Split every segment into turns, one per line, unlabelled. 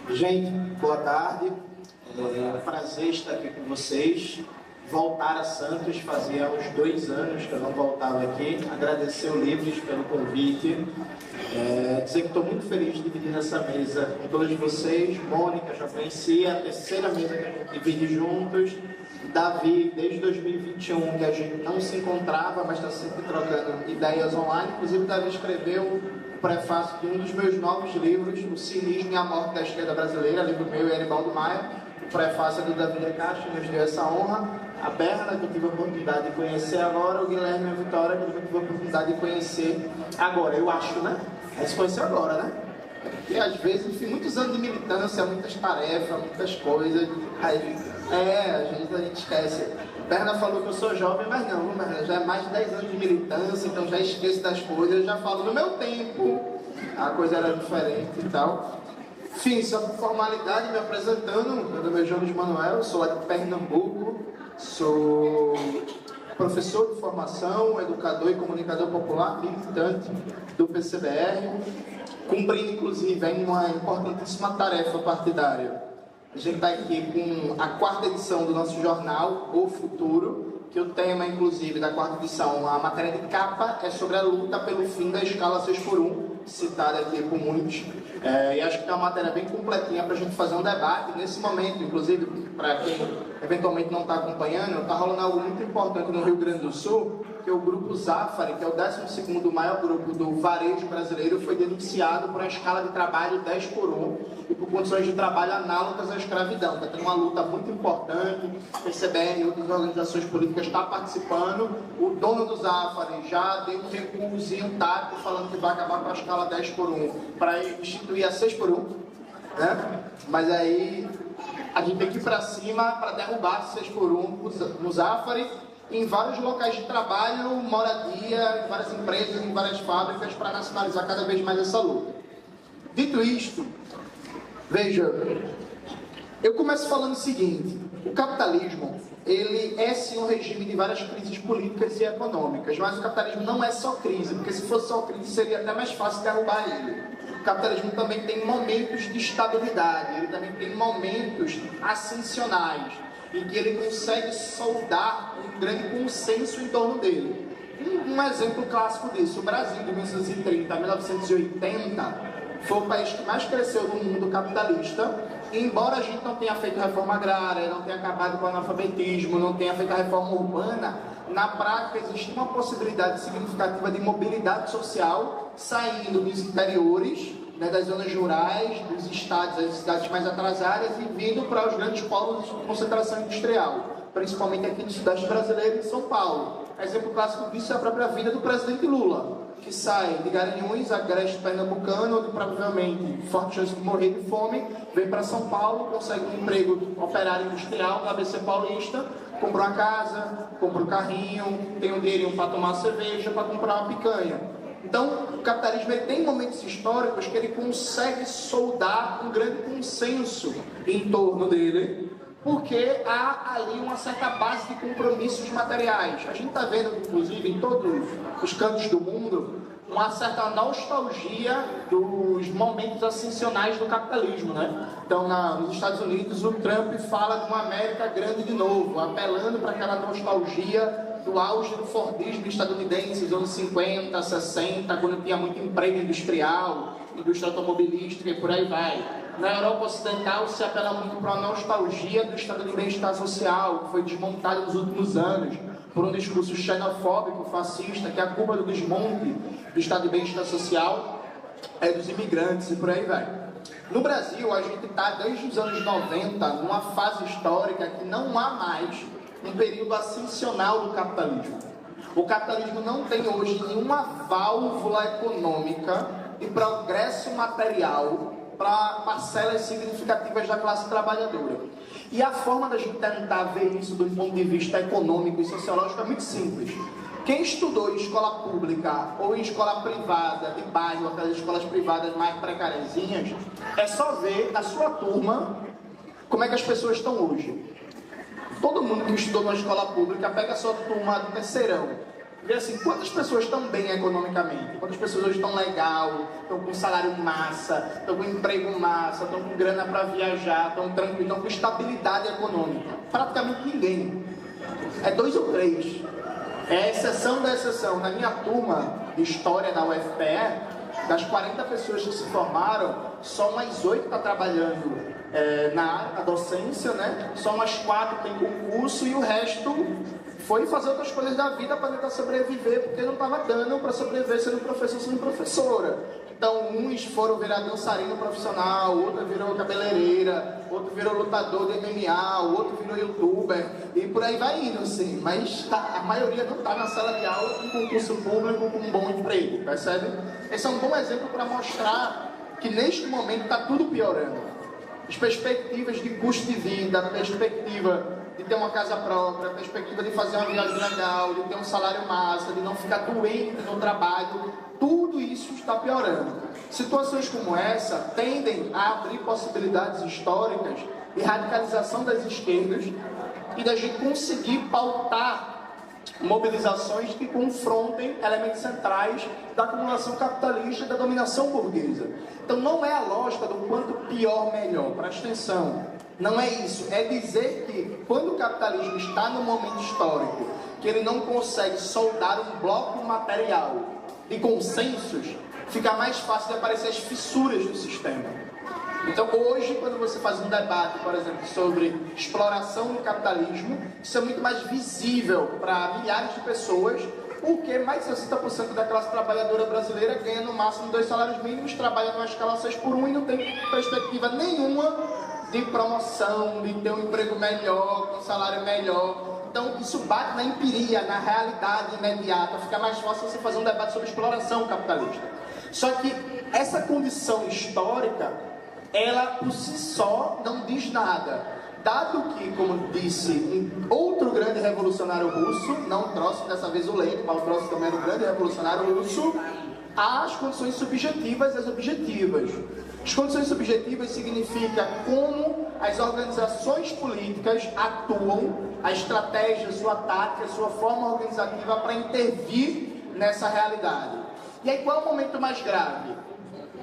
Gente, boa tarde. É um prazer estar aqui com vocês. Voltar a Santos, fazia uns 2 anos que eu não voltava aqui. Agradecer o Livres pelo convite. Dizer que estou muito feliz de dividir essa mesa com todos vocês. Mônica, já conhecia, a terceira mesa que a gente divide juntos. Davi, desde 2021, que a gente não se encontrava, mas está sempre trocando ideias online. Inclusive, Davi escreveu o prefácio de um dos meus novos livros, O Cinismo e a Morte da Esquerda Brasileira, livro meu e Aribaldo Maia. O prefácio é do Davi de Castro, que nos deu essa honra. A Berna, que eu tive a oportunidade de conhecer agora, o Guilherme e a Vitória, que eu tive a oportunidade de conhecer agora, eu acho, né? A gente se conheceu agora, né? E às vezes, enfim, muitos anos de militância, muitas tarefas, muitas coisas. Aí, a gente esquece. Berna falou que eu sou jovem, mas não, Berna, já é mais de 10 anos de militância, então já esqueço das coisas, já falo no meu tempo, a coisa era diferente e tal. Enfim, só por formalidade, me apresentando, meu nome é João Luiz Manuel, sou lá de Pernambuco, sou professor de formação, educador e comunicador popular, militante do PCBR, cumprindo inclusive uma importantíssima tarefa partidária. A gente está aqui com a 4ª edição do nosso jornal, O Futuro, que o tema, inclusive, da 4ª edição, a matéria de capa, é sobre a luta pelo fim da escala 6x1, citada aqui por muitos. E acho que é uma matéria bem completinha para a gente fazer um debate. Nesse momento, inclusive, para quem eventualmente não está acompanhando, está rolando algo muito importante no Rio Grande do Sul, que o grupo Zafari, que é o 12º maior grupo do varejo brasileiro, foi denunciado por uma escala de trabalho 10x1 e por condições de trabalho análogas à escravidão. Está tendo uma luta muito importante, o PCBR e outras organizações políticas estão participando. O dono do Zafari já deu um recuozinho tático falando que vai acabar com a escala 10x1 para instituir a 6x1, né? Mas aí a gente tem que ir para cima para derrubar 6x1 no Zafari, em vários locais de trabalho, moradia, em várias empresas, em várias fábricas, para nacionalizar cada vez mais essa luta. Dito isto, veja, eu começo falando o seguinte: o capitalismo, ele é sim um regime de várias crises políticas e econômicas, mas o capitalismo não é só crise, porque se fosse só crise seria até mais fácil derrubar ele. O capitalismo também tem momentos de estabilidade, ele também tem momentos ascensionais, em que ele consegue soldar um grande consenso em torno dele. Um exemplo clássico disso: o Brasil de 1930 a 1980 foi o país que mais cresceu no mundo capitalista, e embora a gente não tenha feito reforma agrária, não tenha acabado com o analfabetismo, não tenha feito a reforma urbana, na prática existe uma possibilidade significativa de mobilidade social saindo dos interiores, né, das zonas rurais, dos estados, das cidades mais atrasadas, e vindo para os grandes polos de concentração industrial, principalmente aqui no sudeste brasileiro e em São Paulo. Exemplo clássico disso é a própria vida do presidente Lula, que sai de Garanhuns, agreste pernambucano, onde provavelmente forte chance de morrer de fome, vem para São Paulo, consegue um emprego operário industrial no ABC Paulista, compra uma casa, compra um carrinho, tem um dinheirinho para tomar cerveja, para comprar uma picanha. Então, o capitalismo ele tem momentos históricos que ele consegue soldar um grande consenso em torno dele, porque há ali uma certa base de compromissos materiais. A gente está vendo, inclusive, em todos os cantos do mundo, uma certa nostalgia dos momentos ascensionais do capitalismo, né? Então, nos Estados Unidos, o Trump fala de uma América grande de novo, apelando para aquela nostalgia do auge do Fordismo estadunidense, nos anos 50, 60, quando tinha muito emprego industrial, indústria automobilística e por aí vai. Na Europa Ocidental se apela muito para a nostalgia do estado de bem-estar social, que foi desmontado nos últimos anos por um discurso xenofóbico, fascista, que é a culpa do desmonte do estado de bem-estar social é dos imigrantes e por aí vai. No Brasil, a gente está desde os anos 90 numa fase histórica que não há mais um período ascensional do capitalismo. O capitalismo não tem hoje nenhuma válvula econômica de progresso material para parcelas significativas da classe trabalhadora. E a forma da gente tentar ver isso do ponto de vista econômico e sociológico é muito simples. Quem estudou em escola pública ou em escola privada de bairro, aquelas escolas privadas mais precariazinhas, é só ver na sua turma como é que as pessoas estão hoje. Todo mundo que estudou na escola pública, pega a sua turma do terceirão, Vê assim, quantas pessoas estão bem economicamente? Quantas pessoas hoje estão legal, estão com salário massa, estão com emprego massa, estão com grana para viajar, estão tranquilos, estão com estabilidade econômica? Praticamente ninguém. É 2 ou 3. É a exceção da exceção. Na minha turma de História da UFPE, das 40 pessoas que se formaram, só umas 8 estão trabalhando na área da docência, né? Só umas 4 têm concurso e o resto foi fazer outras coisas da vida para tentar sobreviver, porque não estava dando para sobreviver sendo professor, sendo professora. Então, uns foram virar dançarino profissional, outro virou cabeleireira, outro virou lutador de MMA, o outro virou youtuber, e por aí vai indo, assim. Mas a maioria não está na sala de aula com concurso público, com um bom emprego, percebe? Esse é um bom exemplo para mostrar que neste momento está tudo piorando. As perspectivas de custo de vida, a perspectiva de ter uma casa própria, a perspectiva de fazer uma viagem legal, de ter um salário massa, de não ficar doente no trabalho, tudo isso está piorando. Situações como essa tendem a abrir possibilidades históricas de radicalização das esquerdas e da gente conseguir pautar mobilizações que confrontem elementos centrais da acumulação capitalista e da dominação burguesa. Então não é a lógica do quanto pior, melhor. Presta atenção. Não é isso. É dizer que quando o capitalismo está num momento histórico que ele não consegue soldar um bloco material de consensos, fica mais fácil de aparecer as fissuras do sistema. Então hoje, quando você faz um debate, por exemplo, sobre exploração do capitalismo, isso é muito mais visível para milhares de pessoas, porque mais de 60% da classe trabalhadora brasileira ganha no máximo 2 salários mínimos, trabalha numa escala 6x1 e não tem perspectiva nenhuma de promoção, de ter um emprego melhor, com um salário melhor. Então isso bate na empiria, na realidade imediata. Fica mais fácil você fazer um debate sobre exploração capitalista. Só que essa condição histórica, ela por si só não diz nada, dado que, como disse um outro grande revolucionário russo, não trouxe dessa vez o Lenin, mas trouxe também o grande revolucionário russo, há as condições subjetivas e as objetivas. As condições subjetivas significa como as organizações políticas atuam, a estratégia, sua tática, sua forma organizativa para intervir nessa realidade. E aí qual é o momento mais grave?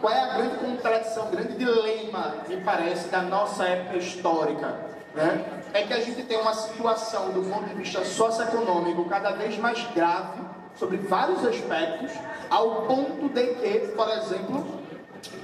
Qual é a grande contradição, o grande dilema, me parece, da nossa época histórica? Né? É que a gente tem uma situação, do ponto de vista socioeconômico, cada vez mais grave, sobre vários aspectos, ao ponto de que, por exemplo,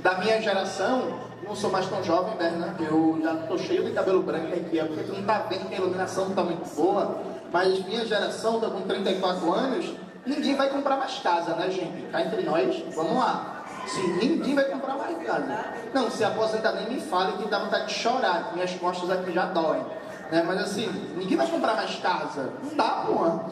da minha geração, não sou mais tão jovem, Bernardo, eu já estou cheio de cabelo branco aqui, é porque tu não está vendo que a iluminação não está muito boa, mas minha geração, estou com 34 anos, ninguém vai comprar mais casa, né, gente? Cá entre nós, vamos lá. Sim, ninguém vai comprar mais casa. Não, se aposentar nem me fale que dá vontade de chorar, minhas costas aqui já doem. Né? Mas assim, ninguém vai comprar mais casa. Não dá, porra.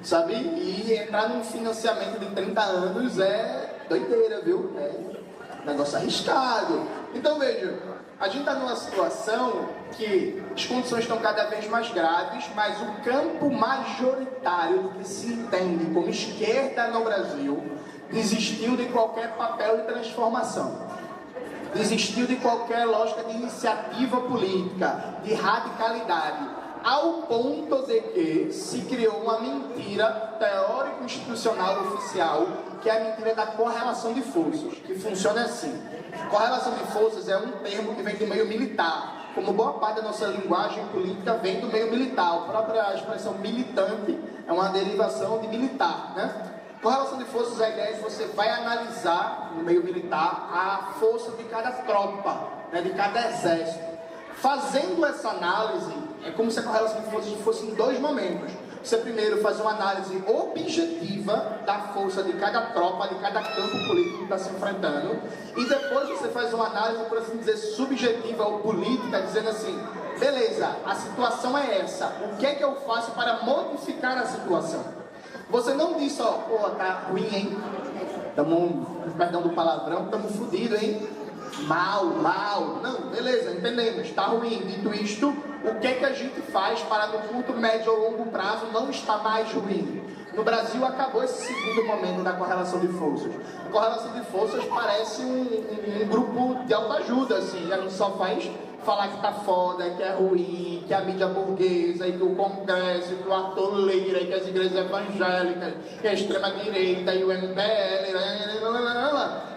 Sabe? E entrar num financiamento de 30 anos é doideira, viu? É um negócio arriscado. Então veja, a gente está numa situação que as condições estão cada vez mais graves, mas o campo majoritário do que se entende como esquerda no Brasil desistiu de qualquer papel de transformação, desistiu de qualquer lógica de iniciativa política, de radicalidade, ao ponto de que se criou uma mentira teórico-institucional oficial, que é a mentira da correlação de forças, que funciona assim. Correlação de forças é um termo que vem do meio militar, como boa parte da nossa linguagem política vem do meio militar. A própria expressão militante é uma derivação de militar, né? Correlação de forças é a ideia de você vai analisar, no meio militar, a força de cada tropa, né, de cada exército. Fazendo essa análise, é como se a correlação de forças fosse em 2 momentos. Você primeiro faz uma análise objetiva da força de cada tropa, de cada campo político que está se enfrentando, e depois você faz uma análise, por assim dizer, subjetiva ou política, dizendo assim, beleza, a situação é essa, o que é que eu faço para modificar a situação? Você não diz só, pô, tá ruim, hein? Perdão do palavrão, estamos fodidos, hein? Mal. Não, beleza, entendemos, tá ruim. Dito isto, o que é que a gente faz para no curto, médio ou longo prazo não estar mais ruim? No Brasil acabou esse segundo momento da correlação de forças. A correlação de forças parece um grupo de autoajuda, assim, a gente só faz falar que tá foda, que é ruim, que a mídia burguesa, e que o Congresso, que o Arthur Lira, que as igrejas evangélicas, que a extrema-direita e o MBL,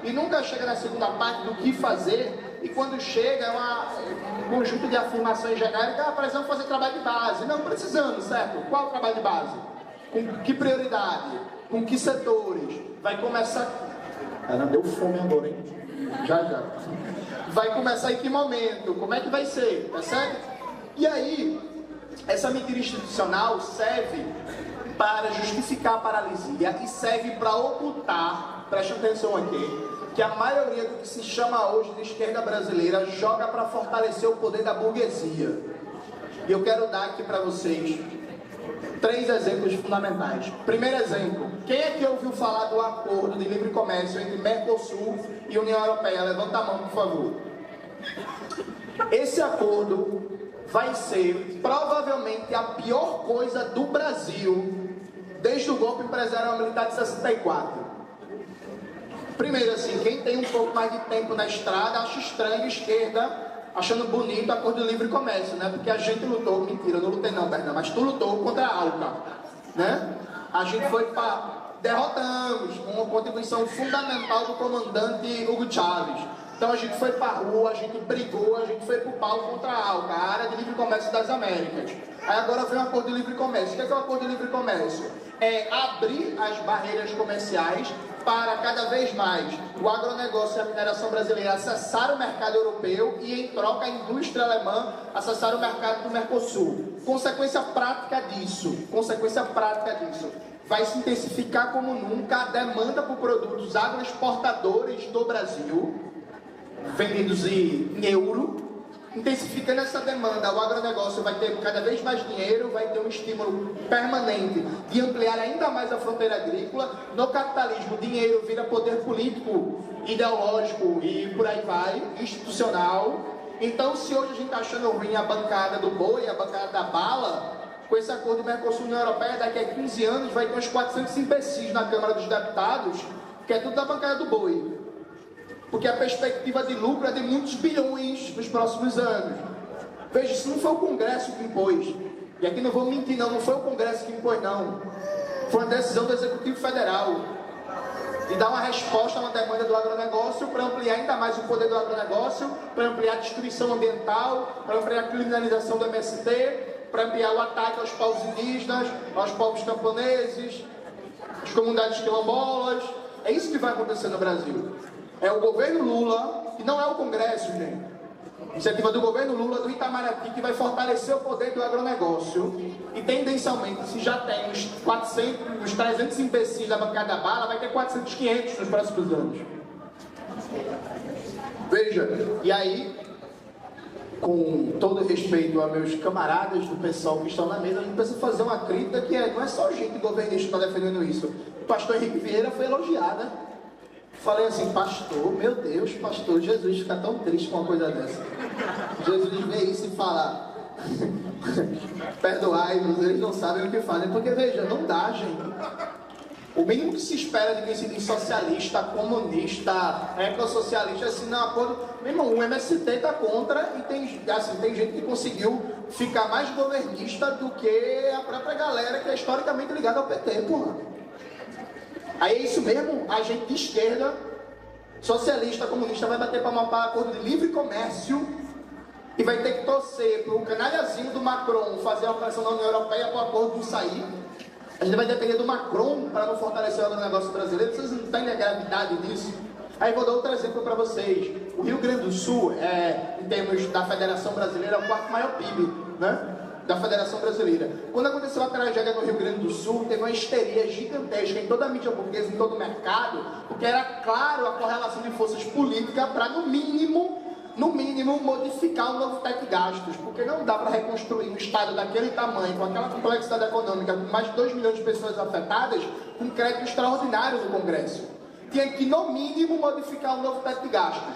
e nunca chega na segunda parte do que fazer, e quando chega é um conjunto de afirmações genéricas, precisamos fazer trabalho de base. Não precisamos, certo? Qual o trabalho de base? Com que prioridade? Com que setores? Vai começar... Ela deu fome agora, hein? Já. Vai começar em que momento? Como é que vai ser? Tá certo? E aí, essa mentira institucional serve para justificar a paralisia e serve para ocultar, preste atenção aqui, que a maioria do que se chama hoje de esquerda brasileira joga para fortalecer o poder da burguesia. E eu quero dar aqui para vocês 3 exemplos fundamentais. Primeiro exemplo, quem é que ouviu falar do acordo de livre comércio entre Mercosul e União Europeia? Levanta a mão, por favor. Esse acordo vai ser provavelmente a pior coisa do Brasil desde o golpe empresarial militar de 64. Primeiro, assim, quem tem um pouco mais de tempo na estrada acha estranho a esquerda achando bonito o acordo de livre comércio, né? Porque a gente lutou, mentira, eu não lutei não, Bernardo, mas tu lutou contra a ALCA, né? A gente foi para... derrotamos, com uma contribuição fundamental do comandante Hugo Chávez. Então a gente foi para a rua, a gente brigou, a gente foi para o pau contra a ALCA, a área de livre comércio das Américas. Aí agora vem o acordo de livre comércio. O que é o acordo de livre comércio? É abrir as barreiras comerciais para cada vez mais o agronegócio e a mineração brasileira acessar o mercado europeu e, em troca, a indústria alemã acessar o mercado do Mercosul. Consequência prática disso, vai se intensificar como nunca a demanda por produtos agroexportadores do Brasil, vendidos em euro. Intensificando essa demanda, o agronegócio vai ter cada vez mais dinheiro, vai ter um estímulo permanente de ampliar ainda mais a fronteira agrícola. No capitalismo, o dinheiro vira poder político, ideológico e por aí vai, institucional. Então, se hoje a gente está achando ruim a bancada do boi, a bancada da bala, com esse acordo do Mercosul União Europeia, daqui a 15 anos vai ter uns 400 imbecis na Câmara dos Deputados, que é tudo da bancada do boi. Porque a perspectiva de lucro é de muitos bilhões nos próximos anos. Veja, isso não foi o Congresso que impôs. E aqui não vou mentir, não foi o Congresso que impôs, não. Foi uma decisão do Executivo Federal de dar uma resposta a uma demanda do agronegócio para ampliar ainda mais o poder do agronegócio, para ampliar a destruição ambiental, para ampliar a criminalização do MST, para ampliar o ataque aos povos indígenas, aos povos camponeses, às comunidades quilombolas. É isso que vai acontecer no Brasil. É o governo Lula, e não é o Congresso, gente. Iniciativa do governo Lula, do Itamaraty, que vai fortalecer o poder do agronegócio. E tendencialmente, se já tem os 400, os 300 imbecis da bancada bala, vai ter 400, 500 nos próximos anos. Veja, e aí, com todo respeito a meus camaradas do pessoal que estão na mesa, a gente precisa fazer uma crítica que não é só gente governista que está defendendo isso. O pastor Henrique Vieira foi elogiado. Falei assim, pastor, meu Deus, pastor, Jesus fica tão triste com uma coisa dessa. Jesus vê isso e fala, perdoai-nos, eles não sabem o que fazem. Porque veja, não dá, gente. O mínimo que se espera de quem se diz socialista, comunista, ecossocialista, assim, não, acordo. Meu irmão, o MST está contra e tem gente que conseguiu ficar mais governista do que a própria galera que é historicamente ligada ao PT, porra. Aí é isso mesmo, a gente de esquerda, socialista, comunista, vai bater palma para acordo de livre comércio e vai ter que torcer para o canalhazinho do Macron fazer a operação na União Europeia para o acordo não sair. A gente vai depender do Macron para não fortalecer o agronegócio brasileiro. Vocês não entendem a gravidade disso? Aí vou dar outro exemplo para vocês. O Rio Grande do Sul, em termos da Federação Brasileira, é o quarto maior PIB, né? Da Federação Brasileira. Quando aconteceu a tragédia no Rio Grande do Sul, teve uma histeria gigantesca em toda a mídia burguesa, em todo o mercado, porque era claro a correlação de forças políticas para, no mínimo, modificar o novo teto de gastos, porque não dá para reconstruir um estado daquele tamanho, com aquela complexidade econômica, com mais de 2 milhões de pessoas afetadas, com crédito extraordinário do Congresso. Tinha que, no mínimo, modificar o novo teto de gastos.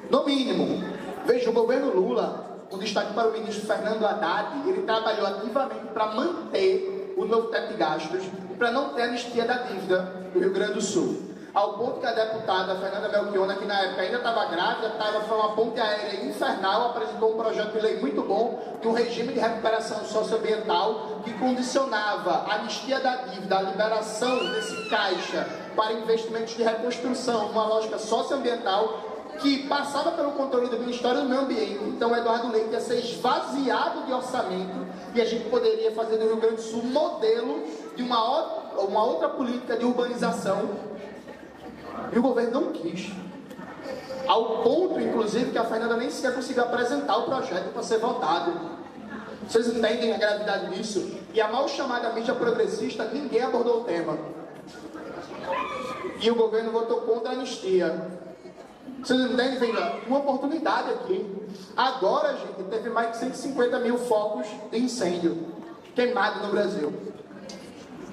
No mínimo. Veja, o governo Lula, com destaque para o ministro Fernando Haddad, ele trabalhou ativamente para manter o novo teto de gastos e para não ter anistia da dívida do Rio Grande do Sul.
ao ponto que a deputada Fernanda Melchiona, que na época ainda estava grávida, foi uma ponte aérea infernal, apresentou um projeto de lei muito bom, de um regime de recuperação socioambiental que condicionava a anistia da dívida, a liberação desse caixa para investimentos de reconstrução, uma lógica socioambiental que passava pelo controle do Ministério do Meio Ambiente. Então, Eduardo Leite ia ser esvaziado de orçamento e a gente poderia fazer do Rio Grande do Sul um modelo de uma outra política de urbanização. E o governo não quis. Ao ponto, inclusive, que a Fernanda nem sequer conseguiu apresentar o projeto para ser votado. Vocês entendem a gravidade disso? E a mal chamada mídia progressista, ninguém abordou o tema. E o governo votou contra a anistia. Vocês entendem? Veja, uma oportunidade aqui. Agora, gente, teve mais de 150 mil focos de incêndio queimado no Brasil.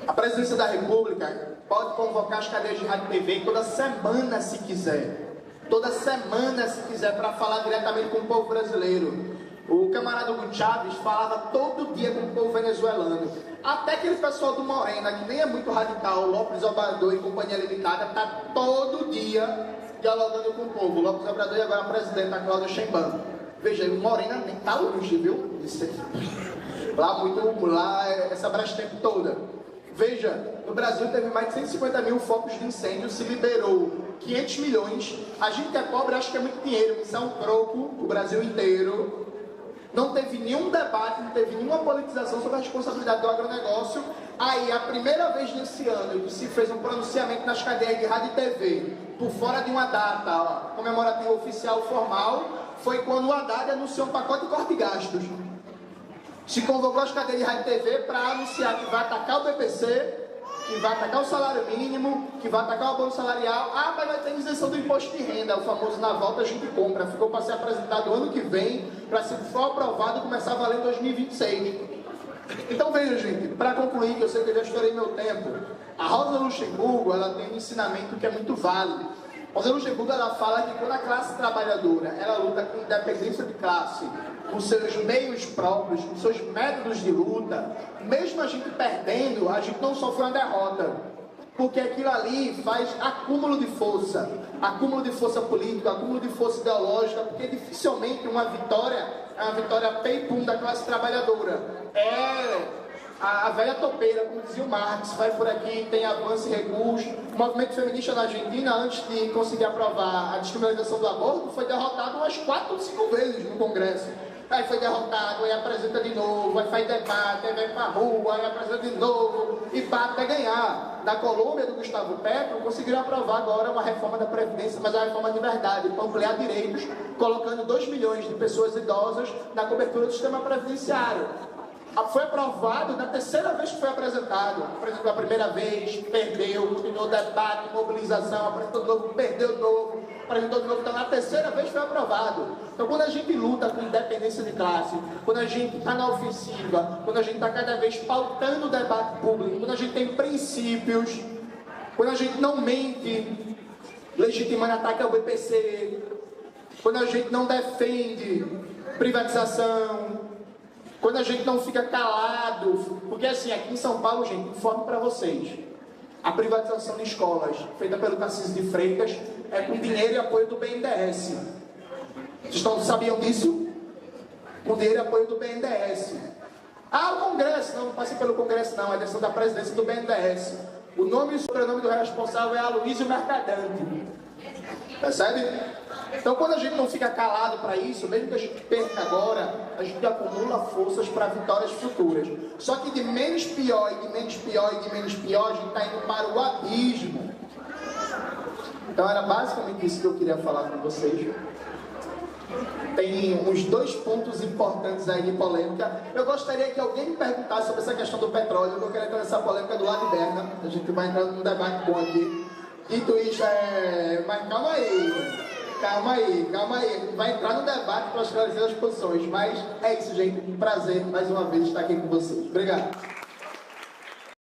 A Presidência da República pode convocar as cadeias de rádio e TV toda semana, se quiser. Toda semana, se quiser, para falar diretamente com o povo brasileiro. O camarada Hugo Chávez falava todo dia com o povo venezuelano. Até aquele pessoal do Morena, que nem é muito radical, Lopes Obrador e Companhia Limitada, está todo dia dialogando com o povo. Lopes Obrador e agora a presidenta Cláudia Sheinbaum. Veja, o Morena nem está longe, viu? Lá, essa Brastemp toda. Veja, no Brasil teve mais de 150 mil focos de incêndio, se liberou 500 milhões. A gente que é pobre acha que é muito dinheiro, isso é um troco, o Brasil inteiro. Não teve nenhum debate, não teve nenhuma politização sobre a responsabilidade do agronegócio. Aí, a primeira vez nesse ano, se fez um pronunciamento nas cadeias de rádio e TV, por fora de uma data comemorativa oficial formal, foi quando o Haddad anunciou um pacote de corte de gastos. Se convocou as cadeias de rádio e TV para anunciar que vai atacar o BPC, que vai atacar o salário mínimo, que vai atacar o abono salarial. Ah, mas vai ter isenção do imposto de renda, o famoso na volta a gente compra. Ficou para ser apresentado ano que vem, para se for aprovado começar a valer em 2026. Então veja, gente, para concluir, que eu sei que eu já estourei meu tempo, a Rosa Luxemburgo, ela tem um ensinamento que é muito válido. Rosa Luxemburgo, ela fala que quando a classe trabalhadora, ela luta com independência de classe, com seus meios próprios, com seus métodos de luta, mesmo a gente perdendo, a gente não sofre uma derrota, porque aquilo ali faz acúmulo de força política, acúmulo de força ideológica, porque dificilmente uma vitória é uma vitória pei-pum da classe trabalhadora. É a velha topeira, como dizia o Marx, vai por aqui, tem avanço e recurso. O movimento feminista na Argentina, antes de conseguir aprovar a descriminalização do aborto, foi derrotado umas 4 ou 5 vezes no Congresso. Aí foi derrotado, aí apresenta de novo, aí faz debate, aí vai pra rua, aí apresenta de novo, e pá, até ganhar. Na Colômbia, do Gustavo Petro, conseguiram aprovar agora uma reforma da Previdência, mas é uma reforma de verdade, para ampliar direitos, colocando 2 milhões de pessoas idosas na cobertura do sistema previdenciário. Foi aprovado na terceira vez que foi apresentado. Apresentou a primeira vez, perdeu, continuou debate, mobilização, apresentou de novo, perdeu de novo, apresentou de novo, então na terceira vez foi aprovado. Então quando a gente luta com independência de classe, quando a gente está na ofensiva, quando a gente está cada vez pautando o debate público, quando a gente tem princípios, quando a gente não mente, legitimando ataque ao BPC, quando a gente não defende privatização, quando a gente não fica calado, porque assim, aqui em São Paulo, gente, informo para vocês, a privatização de escolas, feita pelo Tarcísio de Freitas, é com dinheiro e apoio do BNDES. Vocês sabiam disso? Com dinheiro e apoio do BNDES. Ah, o Congresso, não passei pelo Congresso não, é a decisão da presidência do BNDES. O nome e o sobrenome do responsável é Aloysio Mercadante. Percebe? Então, quando a gente não fica calado para isso, mesmo que a gente perca agora, a gente acumula forças para vitórias futuras. Só que de menos pior, e de menos pior, e de menos pior, a gente está indo para o abismo. Então, era basicamente isso que eu queria falar com vocês. Tem uns 2 pontos importantes aí de polêmica. Eu gostaria que alguém me perguntasse sobre essa questão do petróleo, que eu quero entrar nessa polêmica do lado de Berna. A gente vai entrar num debate bom aqui. Dito isso, mas calma aí. Vai entrar no debate para esclarecer as posições. Mas é isso, gente. Um prazer, mais uma vez, estar aqui com vocês. Obrigado.